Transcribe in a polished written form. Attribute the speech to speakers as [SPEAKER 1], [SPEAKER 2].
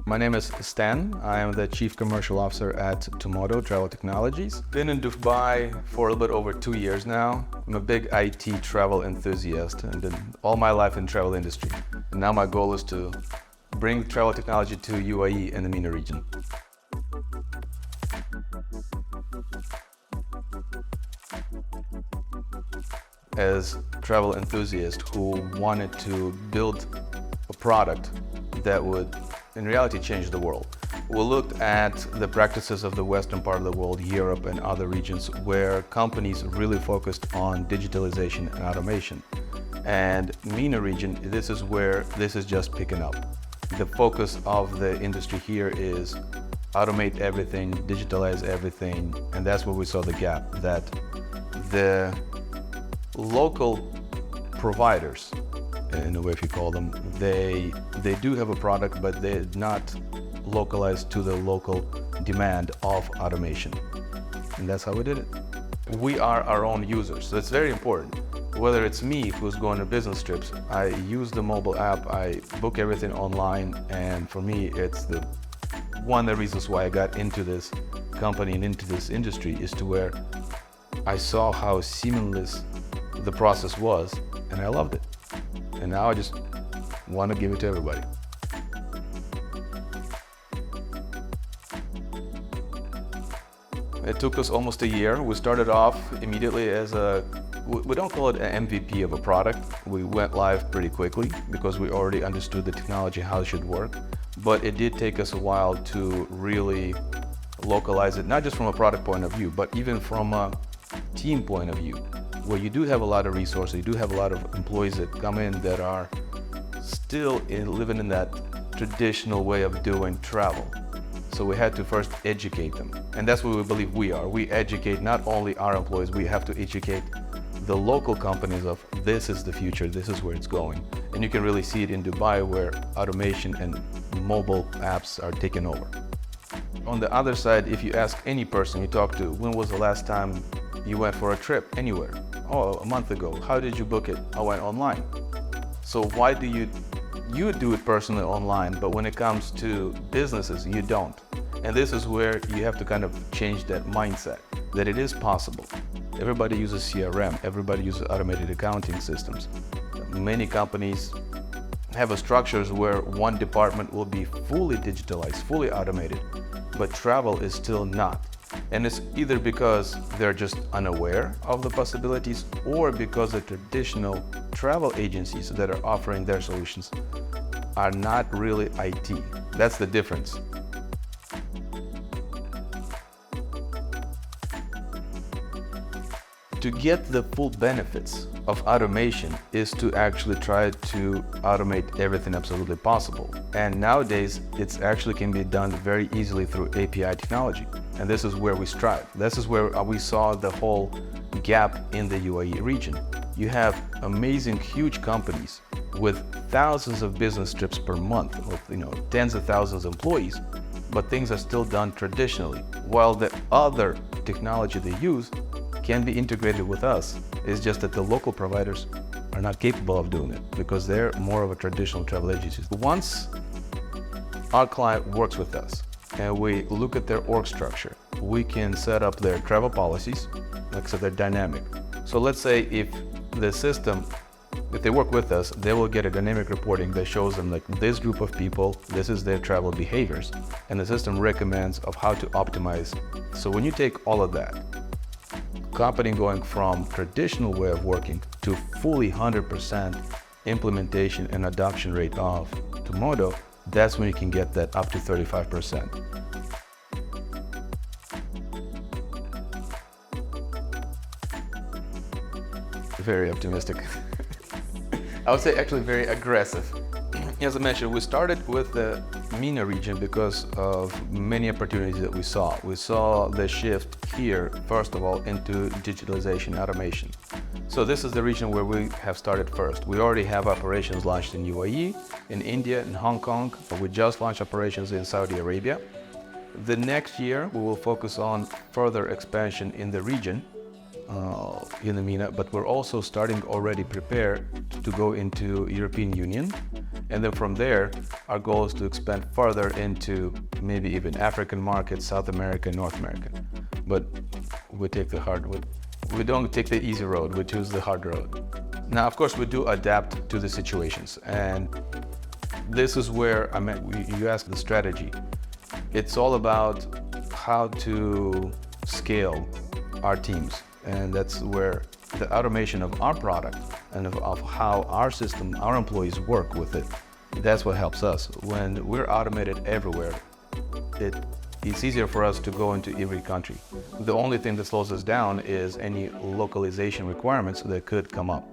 [SPEAKER 1] My name is Stan. I am the Chief Commercial Officer at Tumodo Travel Technologies. Been in Dubai for a little bit over 2 years now. I'm a big IT travel enthusiast and been all my life in the travel industry. And now my goal is to bring travel technology to UAE and the MENA region. As travel enthusiast who wanted to build a product that would in reality change the world. We looked at the practices of the western part of the world, Europe and other regions where companies really focused on digitalization and automation. And MENA region, this is where this is just picking up. The focus of the industry here is automate everything, digitalize everything, and that's where we saw the gap, that the local providers, in a way if you call them, they do have a product, but they're not localized to the local demand of automation. And that's how we did it. We are our own users, so it's very important. Whether it's me who's going to business trips, I use the mobile app, I book everything online, and for me it's one of the reasons why I got into this company and into this industry is to where I saw how seamless the process was, and I loved it. And now I just want to give it to everybody. It took us almost a year. We started off immediately as we don't call it an MVP of a product. We went live pretty quickly because we already understood the technology, how it should work. But it did take us a while to really localize it, not just from a product point of view, but even from a team point of view, where you do have a lot of resources, you do have a lot of employees that come in that are still living in that traditional way of doing travel. So we had to first educate them. And that's what we believe we are. We educate not only our employees, we have to educate the local companies of this is the future, this is where it's going. And you can really see it in Dubai where automation and mobile apps are taking over. On the other side, if you ask any person you talk to, when was the last time you went for a trip anywhere? Oh, a month ago. How did you book it? I went online. So why do you do it personally online, but when it comes to businesses, you don't? And this is where you have to kind of change that mindset, that it is possible. Everybody uses CRM, everybody uses automated accounting systems. Many companies have structures where one department will be fully digitalized, fully automated, but travel is still not. And it's either because they're just unaware of the possibilities or because the traditional travel agencies that are offering their solutions are not really IT. That's the difference. To get the full benefits of automation is to actually try to automate everything absolutely possible. And nowadays, it actually can be done very easily through API technology. And this is where we strive. This is where we saw the whole gap in the UAE region. You have amazing, huge companies with thousands of business trips per month, with tens of thousands of employees, but things are still done traditionally, while the other technology they use can be integrated with us. It's just that the local providers are not capable of doing it because they're more of a traditional travel agency. Once our client works with us and we look at their org structure, we can set up their travel policies, like I said, they're dynamic. So let's say if the system, if they work with us, they will get a dynamic reporting that shows them like this group of people, this is their travel behaviors, and the system recommends of how to optimize. So when you take all of that, company going from traditional way of working to fully 100% implementation and adoption rate of Tumodo, that's when you can get that up to 35%. Very optimistic. I would say actually very aggressive. As I mentioned, we started with the MENA region because of many opportunities that we saw. We saw the shift here, first of all, into digitalization automation. So this is the region where we have started first. We already have operations launched in UAE, in India, in Hong Kong. We just launched operations in Saudi Arabia. The next year, we will focus on further expansion in the region. in the MENA, but we're also starting already prepare to go into European Union. And then from there, our goal is to expand further into maybe even African markets, South America, North America. But we take the hard road. We don't take the easy road, we choose the hard road. Now, of course, we do adapt to the situations. And this is where, you ask the strategy. It's all about how to scale our teams. And that's where the automation of our product and of how our system, our employees work with it, that's what helps us. When we're automated everywhere, it's easier for us to go into every country. The only thing that slows us down is any localization requirements that could come up.